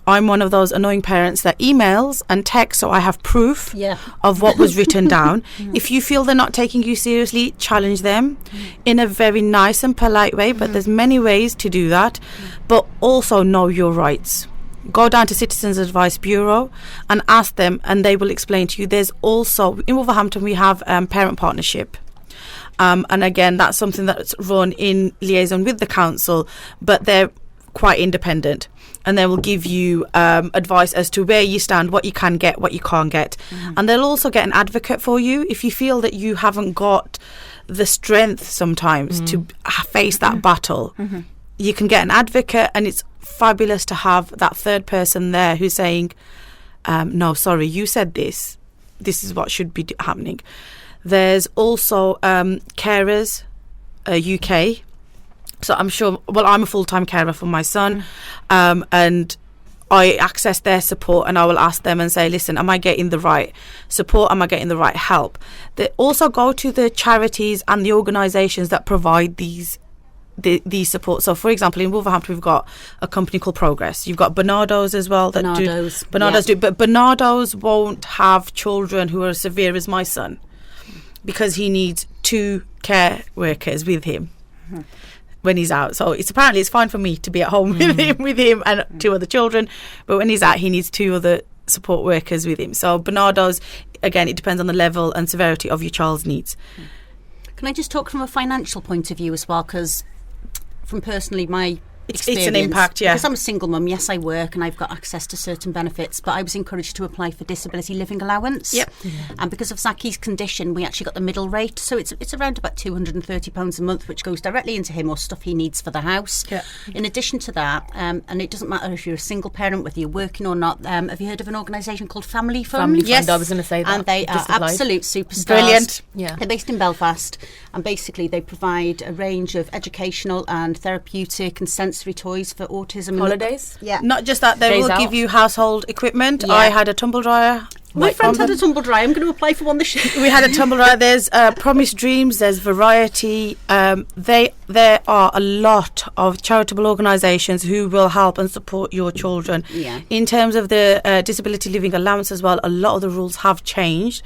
I'm one of those annoying parents that emails and texts, so I have proof of what was written down. If you feel they're not taking you seriously, challenge them in a very nice and polite way, but there's many ways to do that. But also know your rights. Go down to Citizens Advice Bureau and ask them, and they will explain to you. There's also, in Wolverhampton, we have parent partnership. And again, that's something that's run in liaison with the council, but they're quite independent, and they will give you advice as to where you stand, what you can get, what you can't get. And they'll also get an advocate for you if you feel that you haven't got the strength sometimes to face that battle. You can get an advocate, and it's fabulous to have that third person there who's saying, no, sorry, you said this is what should be happening. There's also Carers UK. So I'm sure, well, I'm a full-time carer for my son, and I access their support, and I will ask them and say, listen, am I getting the right support? Am I getting the right help? They also go to the charities and the organisations that provide these support. So, for example, in Wolverhampton, we've got a company called Progress. You've got Bernardo's as well. Bernardo's do, but Bernardo's won't have children who are as severe as my son, because he needs 2 care workers with him when he's out. So it's fine for me to be at home with him and 2 other children, but when he's out, he needs 2 other support workers with him. So Bernardo's, again, it depends on the level and severity of your child's needs. Can I just talk from a financial point of view as well? Because from personally my It's an impact, yeah. Because I'm a single mum, yes, I work and I've got access to certain benefits, but I was encouraged to apply for disability living allowance. Yep. And because of Zaki's condition, we actually got the middle rate, so it's around about £230 a month, which goes directly into him or stuff he needs for the house. Yeah. In addition to that, and it doesn't matter if you're a single parent, whether you're working or not, have you heard of an organisation called Family Fund? Yes. I was going to say that. And they are absolute superstars. Brilliant. Yeah. They're based in Belfast, and basically they provide a range of educational and therapeutic and sensory toys for autism. Holidays? Yeah. Not just that, they Days will out. give you household equipment. Yeah. I had a tumble dryer. My friend had from a tumble dryer. I'm going to apply for one this year. We had a tumble dryer. There's Promise Dreams. There's Variety. There are a lot of charitable organisations who will help and support your children. Yeah. In terms of the disability living allowance as well, a lot of the rules have changed.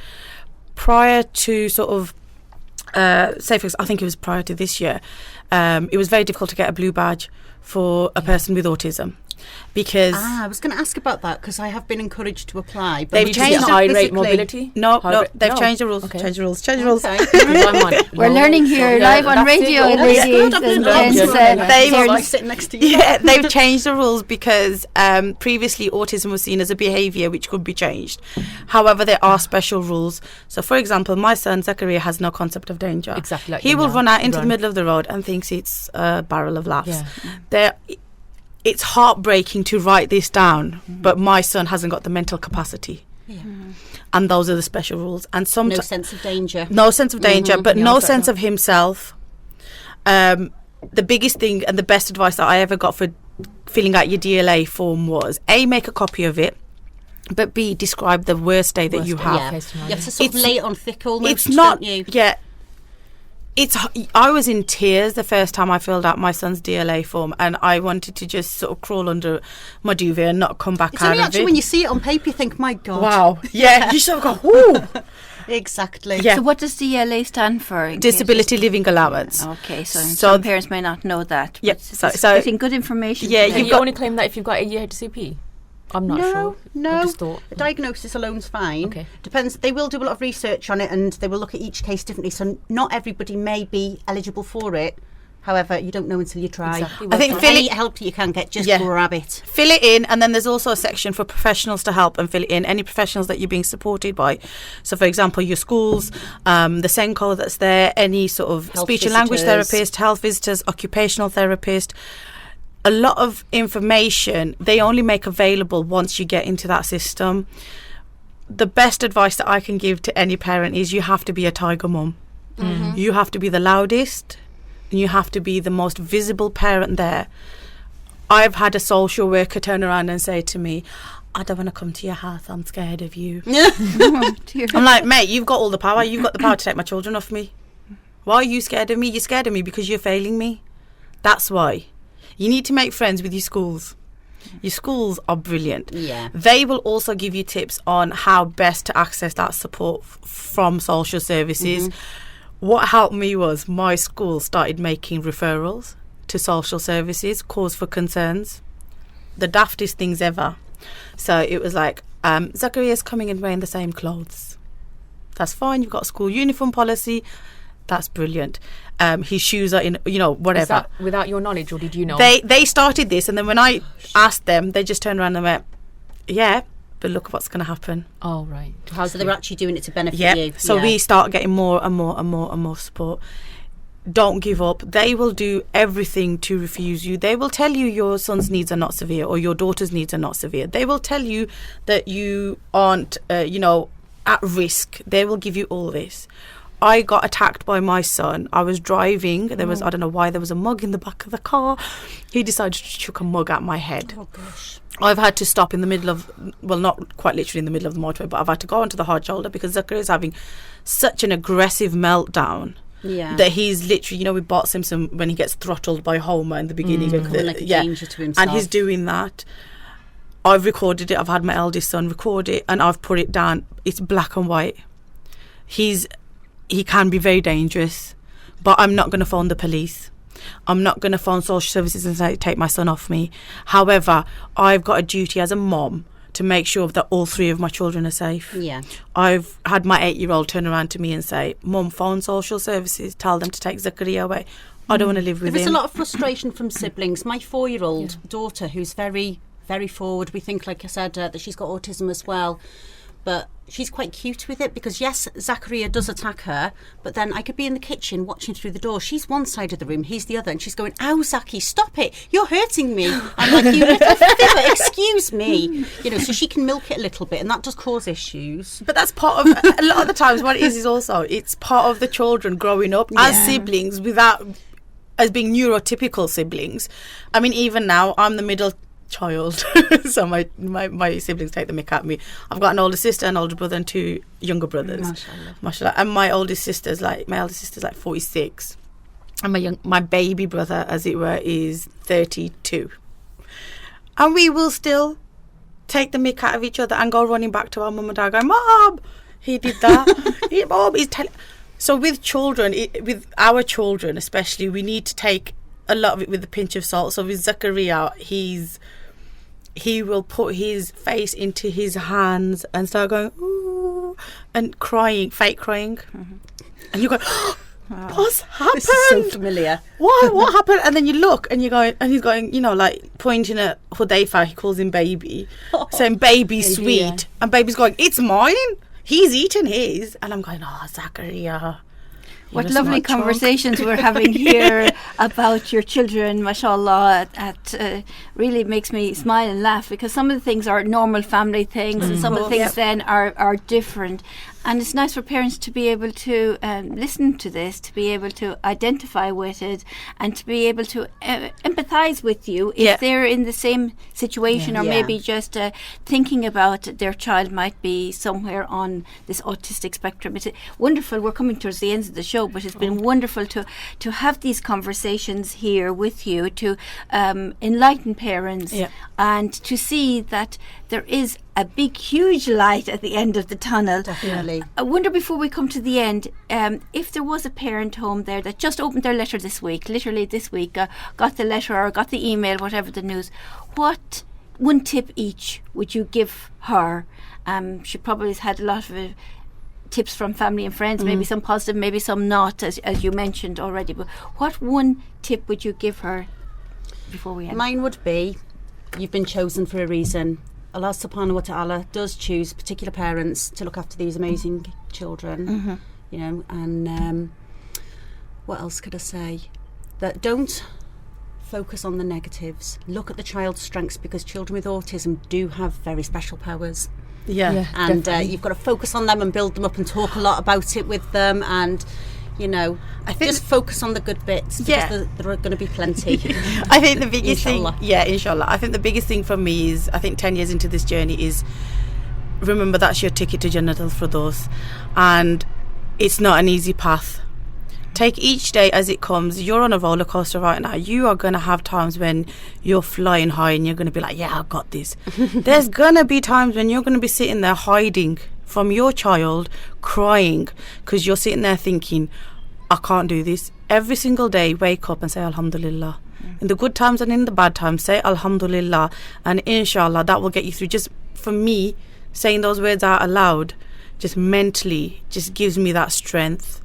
Prior to sort of, I think it was prior to this year, it was very difficult to get a blue badge for a person with autism. Because I was going to ask about that because I have been encouraged to apply. But They've changed high rate physically. mobility. they've changed the rules. Okay. Changed the rules. Okay. We're learning here live on radio, ladies and gents. They like sitting next to you. Yeah, they've changed the rules because previously autism was seen as a behaviour which could be changed. However, there are special rules. So, for example, my son Zachariah has no concept of danger. Exactly. Like he will run out into the middle of the road and thinks it's a barrel of laughs. Yeah. It's heartbreaking to write this down, but my son hasn't got the mental capacity. Yeah. And those are the special rules. And No sense of danger. No sense of danger, but Yeah, no I've got sense that. of himself. The biggest thing and the best advice that I ever got for filling out your DLA form was A, make a copy of it, but B, describe the worst day that you have. Yeah. You have to sort of lay it on thick almost, It's not, don't you? yeah. I was in tears the first time I filled out my son's DLA form, and I wanted to just sort of crawl under my duvet and not come back It's out only of actually it. when you see it on paper you think, my God. Wow. Yeah, you sort of go, ooh. Exactly. Yeah. So what does DLA stand for? in case Disability living allowance. Okay, so So some parents may not know that. Yeah, but so- it's so- getting good information. Yeah, today. Can you've you got- only claim that if you've got a year HCP? I'm not sure. I No, just thought. a diagnosis alone's fine. Okay. Depends. They will do a lot of research on it, and they will look at each case differently. So not everybody may be eligible for it. However, you don't know until you try. Exactly. I think And fill any it- help you can get, just Yeah. grab it. Fill it in, and then there's also a section for professionals to help and fill it in. Any professionals that you're being supported by. So, for example, your schools, the Senko that's there, any sort of Health speech and language visitors. therapist, health visitors, occupational therapist. A lot of information they only make available once you get into that system. The best advice that I can give to any parent is you have to be a tiger mum. You have to be the loudest, and you have to be the most visible parent there. I've had a social worker turn around and say to me, I don't want to come to your house, I'm scared of you. Oh, dear. I'm like, mate, you've got all the power. You've got the power to take my children off me. Why are you scared of me? You're scared of me because you're failing me. That's why. You need to make friends with your schools. Your schools are brilliant. Yeah. They will also give you tips on how best to access that support from social services. What helped me was my school started making referrals to social services, cause for concerns. The daftest things ever. So it was like, Zachariah's coming and wearing the same clothes. That's fine. You've got a school uniform policy. That's brilliant. His shoes are in, whatever. Is that without your knowledge, or did you know? They started this, and then when I asked them, they just turned around and went, yeah, but look what's going to happen. Oh, right. So they're actually doing it to benefit you. So we start getting more and more and more and more support. Don't give up. They will do everything to refuse you. They will tell you your son's needs are not severe or your daughter's needs are not severe. They will tell you that you aren't, at risk. They will give you all this. I got attacked by my son. I was driving. There was, I don't know why, there was a mug in the back of the car. He decided to chuck a mug at my head. Oh, gosh. I've had to stop in the middle of, well, not quite literally in the middle of the motorway, but I've had to go onto the hard shoulder because Zachariah is having such an aggressive meltdown. Yeah. That he's literally, we bought him some when he gets throttled by Homer in the beginning. Like a danger to himself. And he's doing that. I've recorded it. I've had my eldest son record it, and I've put it down. It's black and white. He can be very dangerous, but I'm not going to phone the police. I'm not going to phone social services and say, take my son off me. However, I've got a duty as a mom to make sure that all three of my children are safe. Yeah. I've had my 8-year-old turn around to me and say, Mum, phone social services, tell them to take Zachariah away. I don't want to live with him. There's a lot of frustration from siblings. My 4-year-old daughter, who's very, very forward, we think, like I said, that she's got autism as well. But she's quite cute with it because, yes, Zachariah does attack her, but then I could be in the kitchen watching through the door. She's one side of the room, he's the other, and she's going, ow, Zachy, stop it. You're hurting me. I'm like, you little fibber, excuse me. So she can milk it a little bit, and that does cause issues. But that's part of, a lot of the times what it is also, it's part of the children growing up as siblings as being neurotypical siblings. I mean, even now, I'm the middle child, so my siblings take the mick at me. I've got an older sister, an older brother, and 2 younger brothers. Mashallah. And my eldest sister's like 46, and my baby brother, as it were, is 32. And we will still take the mick out of each other and go running back to our mum and dad, going, Mom, he did that. Mom, he's telling. So with children, with our children especially, we need to take a lot of it with a pinch of salt. So with Zachariah, he will put his face into his hands and start going, ooh, and crying, fake crying. Mm-hmm. And you go, what's happened? This is so familiar. What happened? And then you look and you're going, and he's going, like pointing at Hudayfa, he calls him baby, saying baby sweet. Yeah. And baby's going, it's mine. He's eating his. And I'm going, Zachariah. What lovely conversations we're having here about your children, mashallah. Really makes me smile and laugh because some of the things are normal family things and some of the things then are different. And it's nice for parents to be able to listen to this, to be able to identify with it, and to be able to empathise with you if they're in the same situation or maybe just thinking about their child might be somewhere on this autistic spectrum. It's wonderful. We're coming towards the end of the show, but it's been wonderful to have these conversations here with you, to enlighten parents and to see that there is a big, huge light at the end of the tunnel. Definitely. I wonder, before we come to the end, if there was a parent home there that just opened their letter this week, literally this week, got the letter or got the email, whatever the news, what one tip each would you give her? She probably has had a lot of tips from family and friends, maybe some positive, maybe some not, as you mentioned already. But what one tip would you give her before we end? Mine would be, you've been chosen for a reason. Allah subhanahu wa ta'ala does choose particular parents to look after these amazing children, and what else could I say? That don't focus on the negatives. Look at the child's strengths, because children with autism do have very special powers. And you've got to focus on them and build them up and talk a lot about it with them, and I think just focus on the good bits, because there are going to be plenty. I think the biggest Inshallah. thing, inshallah. I think the biggest thing for me is, I think 10 years into this journey is, remember that's your ticket to Jannat al-Firdaus, and it's not an easy path. Take each day as it comes. You're on a roller coaster right now. You are going to have times when you're flying high and you're going to be like, yeah, I got this. There's going to be times when you're going to be sitting there hiding from your child, crying, because you're sitting there thinking, I can't do this. Every single day, wake up and say Alhamdulillah. In the good times and in the bad times, say Alhamdulillah. And inshallah, that will get you through. Just for me, saying those words out aloud, just mentally, just gives me that strength.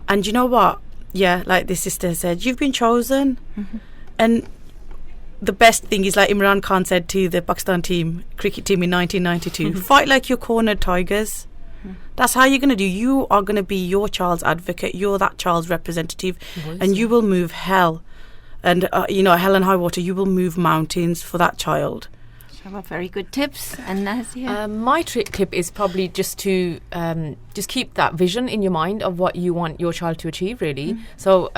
And you know what? Yeah, like this sister said, you've been chosen. And the best thing is, like Imran Khan said to the Pakistan cricket team in 1992, fight like you're cornered tigers. That's how you're going to do. You are going to be your child's advocate. You're that child's representative. And you will move hell. And, hell and high water, you will move mountains for that child. Very good tips. And Nazia? My tip is probably just to just keep that vision in your mind of what you want your child to achieve, really. So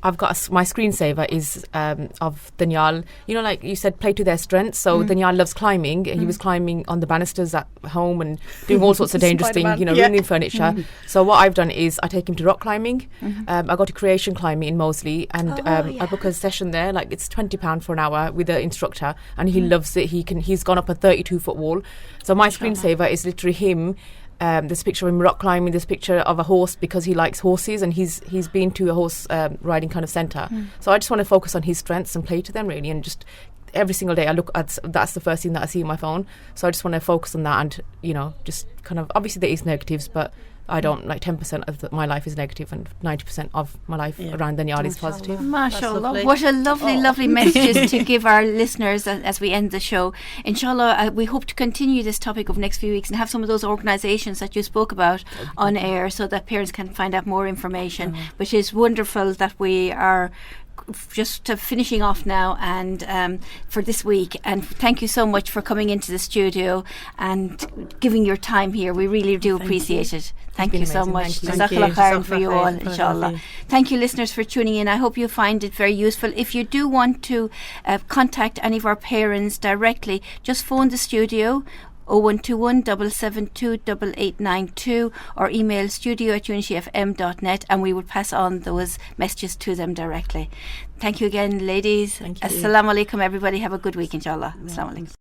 I've got my screensaver is of Daniel. You know, like you said, play to their strengths. So Daniel loves climbing. He was climbing on the banisters at home and doing all sorts of dangerous things, ruining furniture. So what I've done is I take him to rock climbing. I go to creation climbing in Moseley, and I book a session there. Like, it's £20 for an hour with an instructor, and he loves it. He's gone up a 32-foot wall. So my screensaver is literally him. There's a picture of him rock climbing. There's a picture of a horse because he likes horses, and he's been to a horse riding kind of centre. So I just want to focus on his strengths and play to them, really, and just every single day I look at, that's the first thing that I see on my phone. So I just want to focus on that, and just kind of, obviously there is negatives, but I don't, like 10% of my life is negative and 90% of my life around Daniel is positive. MashaAllah. What a lovely messages to give our listeners as we end the show. Inshallah, we hope to continue this topic over the next few weeks and have some of those organisations that you spoke about on air so that parents can find out more information, which is wonderful that we are just finishing off now and for this week. And thank you so much for coming into the studio and giving your time here. We really do appreciate it. Thank you so much. Jazakallah khairan for you all, inshallah. Thank you, listeners, for tuning in. I hope you find it very useful. If you do want to contact any of our parents directly, just phone the studio 0121 772 8892 or email studio@unishfm.net, and we will pass on those messages to them directly. Thank you again, ladies. Thank you. Assalamu alaikum, everybody. Have a good week, inshallah. Assalamu alaikum.